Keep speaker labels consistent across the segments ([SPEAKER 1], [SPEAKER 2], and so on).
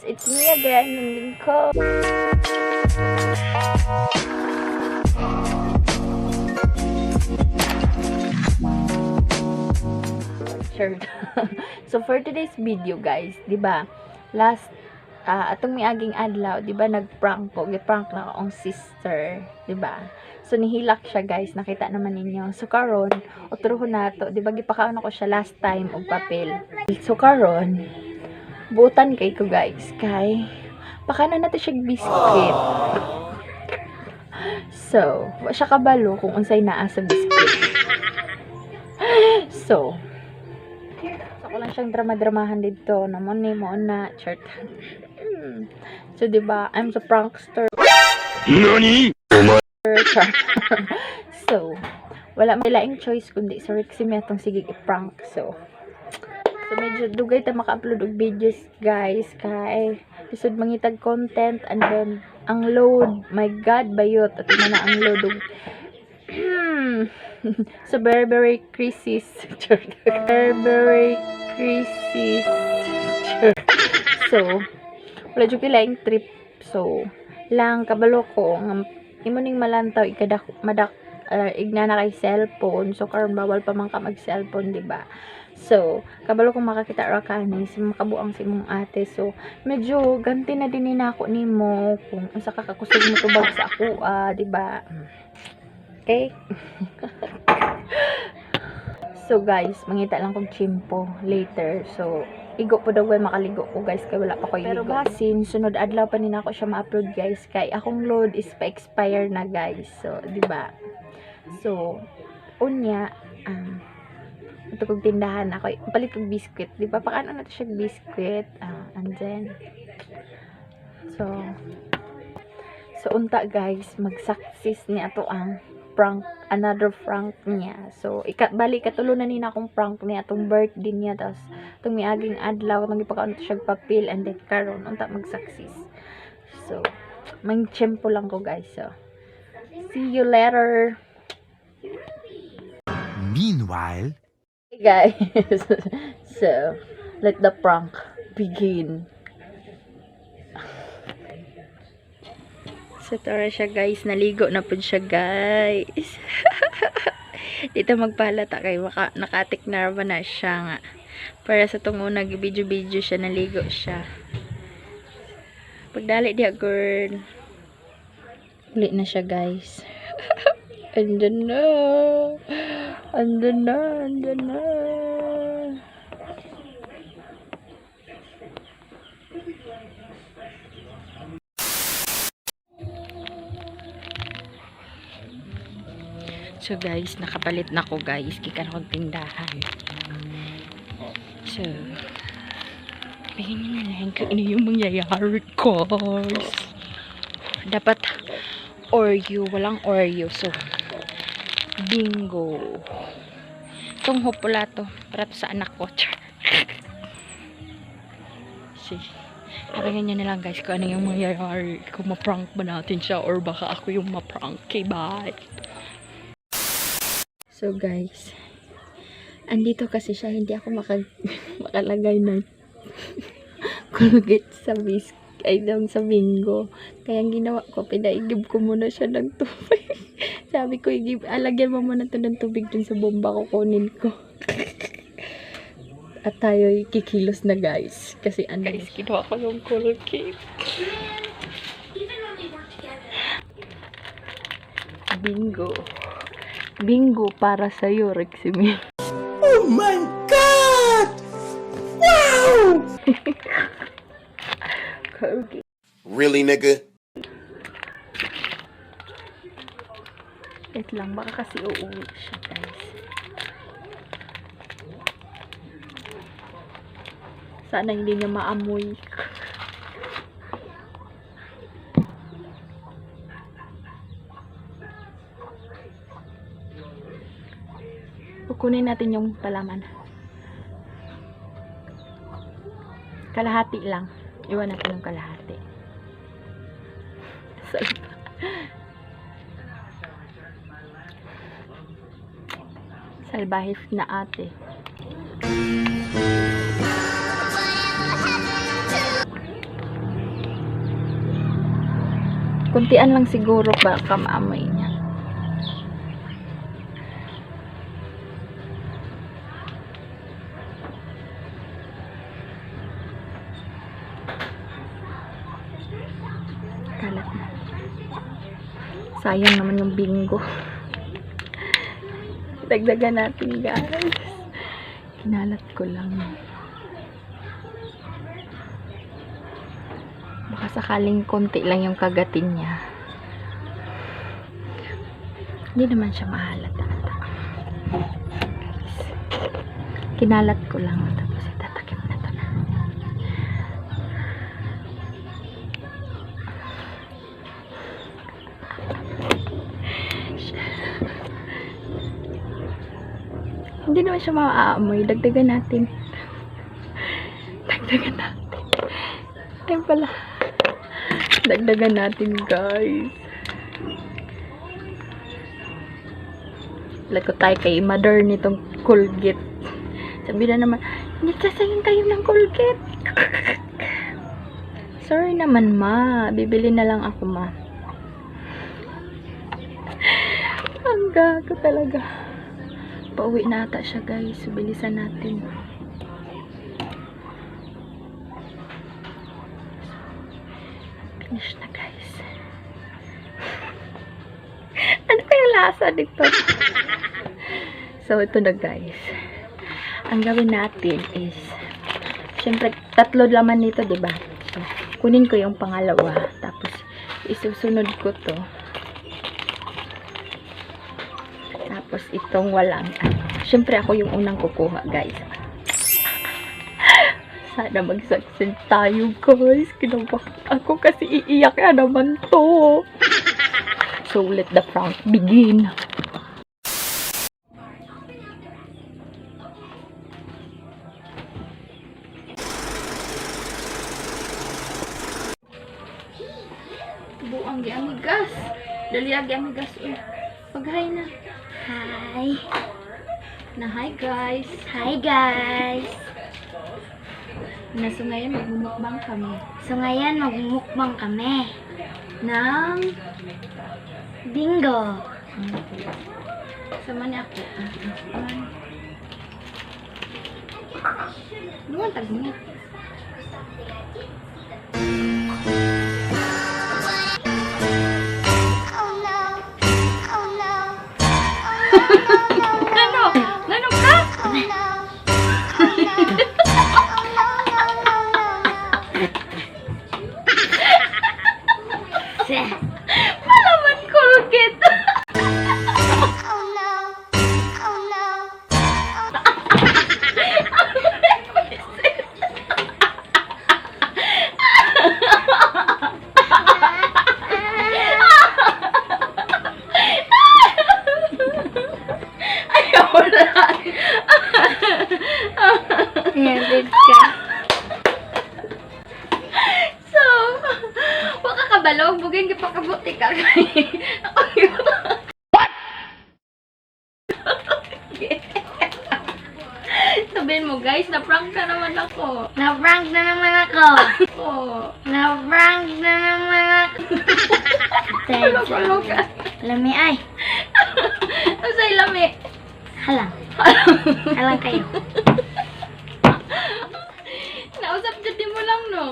[SPEAKER 1] It's me again, yung lingko. Sure. So for today's video guys, 'di ba? Last atong miaging adlaw, 'di ba, nagprank ko, giprank na akong sister, 'di ba? So nihilak siya guys, nakita naman ninyo. So karon, uturuhon nato, 'di ba, gipakaon ako siya last time og papel. So karon, butan kay ko guys, kay pakana nato siya biscuit. So, wa siya kabalo kung unsay naa sa biscuit. So ako lang siyang drama-dramahan dito. Namon ni mo na chart. So, di ba, I'm the prankster.
[SPEAKER 2] NANI?!
[SPEAKER 1] So, wala makilaing choice kundi sa Rexy may atong sige i-prank. So medyo dugay ta maka-upload og videos guys kay isod mangitag content and then ang load, my god bayot at na ang load og so very crisis. Very crisis. So wala jud kilaing trip. So lang kabalo ko nga imo ning malantaw ikadak madak ignana kay cellphone. So karon bawal pa man ka mag cellphone, di ba? So kabalo kung makakita ra ka ni si makabuang si mong ate. So medyo ganti na din nako nimo kung unsa ka kakusog mo tubag sa ako, di ba? Okay? So guys, mangita lang kog chimpo later. So igo po daw makaligo ko guys kay wala pa ko igo. Pero basin sunod adlaw pa ni nako siya ma-upload guys kay akong load is pa-expire na guys. So di ba? So unya ito kong tindahan ako palit kong biscuit, di ba? Paano na siya biscuit, and then so unta guys mag-success ni ato ang prank, another prank niya. So balik katulo na ni na akong prank niya atong birthday niya, tas itong miaging adlaw itong ipakaon siya papel and then karon unta mag-success. So mang tiyempo lang ko guys. So see you later.
[SPEAKER 2] Meanwhile,
[SPEAKER 1] Hey guys, so let the prank begin. So tara siya guys, naligo na po siya guys. Dito magpalata kay nakatik na siya nga. Para sa itong unang video siya, naligo siya. Pagdali diya girl. Ulit na siya guys. Andun na. So guys, nakapalit na ko guys, kikan akong tindahan. So tingin na lang kung ano yung mangyayari guys. Dapat Oreo, walang Oreo. So bingo. Itong hopula to para sa anak ko. See, harangan nyo na lang guys kung ano yung mangyayari, kung ma-prank ba natin siya or baka ako yung ma-prank. Okay, bye. So guys, andito kasi siya, hindi ako makalagay ng Colgate sa sa bingo. Kaya ang ginawa ko, pinaigib ko muna siya ng tubig. Sabi ko, alagyan mo muna ito ng tubig dun sa bomba ko, kunin ko. At tayo kikilos na guys. Kasi guys, ginawa ko yung Colgate. Bingo. Bingo para sa'yo, Rexy.
[SPEAKER 2] oh my god! Wow!
[SPEAKER 1] Colgate.
[SPEAKER 2] Really, nigga?
[SPEAKER 1] Wait lang, baka kasi uuwi siya guys. Sana hindi niya maamoy. Kukunin natin yung palaman. Kalahati lang. Iwan natin yung kalahati. Salbahis na ate. Kuntian lang siguro baka maamoy niya. Kalat na. Sayang naman yung bingo. Dagdagan natin, guys. Kinalat ko lang. Baka sakaling konti lang yung kagatin niya. Hindi naman siya mahalata. Guys, kinalat ko lang. Tapos itatakip na to na. Hindi naman siya maaamoy. Dagdagan natin. Dagdagan natin. Ayun pala. Dagdagan natin, guys. Lagot tayo kay mother nitong Colgate. Sabi na naman, nagsasayang kayo ng Colgate. Sorry naman, ma. Bibili na lang ako, ma. Ang gago talaga. Pauwi na ata siya, guys. So, bilisan natin. Finish na, guys. Ano kayong lasa dito? So, ito na, guys. Ang gawin natin is, syempre, 3 laman nito, diba? So, kunin ko yung pangalawa. Tapos, isusunod ko to. Tapos, itong walang, syempre, ako yung unang kukuha, guys. Sana mag-succeed tayo, guys. Kinabahan ako kasi iiyak na naman to. So, let the prank begin. Buang di amigas. Dali agi amigas. Pag-hi na.
[SPEAKER 3] Hi.
[SPEAKER 1] Na hi, guys.
[SPEAKER 3] Hi, guys.
[SPEAKER 1] So, ngayon magmumukbang kami.
[SPEAKER 3] So, ngayon, magmumukbang kami
[SPEAKER 1] Ng
[SPEAKER 3] bingo.
[SPEAKER 1] sama niya ako. Luwan tagmit. Nano ka? Malaman Colgate. Ayaw na.
[SPEAKER 3] Nandid ka.
[SPEAKER 1] So, waka kabalog, bugin ka pakabuti ka. Ako yun. What? Sabihin mo, guys, na-prank na naman ako.
[SPEAKER 3] Na-prank na naman ako.
[SPEAKER 1] Oh.
[SPEAKER 3] Na-prank na naman ako.
[SPEAKER 1] Kalok ka.
[SPEAKER 3] Lami ay.
[SPEAKER 1] Ang sa'y lami.
[SPEAKER 3] Halang. Halang kayo.
[SPEAKER 1] Nausap dyan mo lang, no?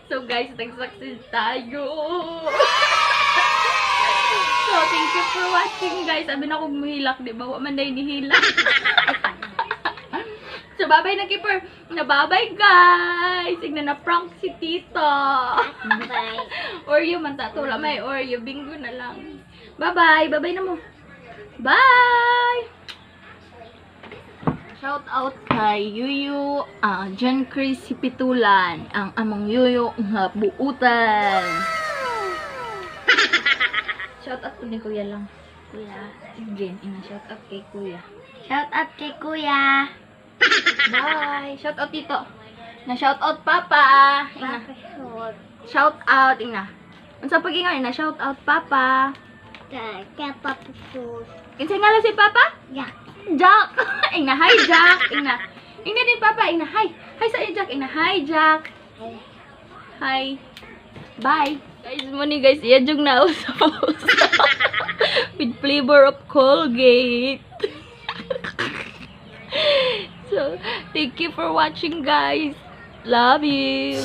[SPEAKER 1] So, guys, nag-succeed tayo. So, thank you for watching, guys. Sabi na akong mahilak, di ba? Wa man dahil nihilak. So, bye-bye na, Keeper. Bye-bye, guys. Igna na prank si Tito.
[SPEAKER 3] Bye.
[SPEAKER 1] Oreo man tatula may Oreo. Bingo na lang. Bye-bye. Bye-bye na mo. Bye! Shout out kay Yuyu, John Chris Pitulan, ang among Yuyu nga buutan. Shout out ko ni Kuya lang. Kuya, again, shout out kay Kuya.
[SPEAKER 3] Shout out kay Kuya.
[SPEAKER 1] Bye! Shout out Tito. Na shout out Papa. Ina. Shout out ina. Unsa pag-ingon ina shout out Papa.
[SPEAKER 3] Kaya papapus.
[SPEAKER 1] Kinsay nga lang si Papa?
[SPEAKER 3] Yak.
[SPEAKER 1] Jack. Ina hi Jack. Ina. Ina din Papa ina hi. Hi sa iyo Jack ina hi Jack. Hi. Bye! Guys, money guys, iya jung nausap with flavor of Colgate. So, thank you for watching guys. Love you.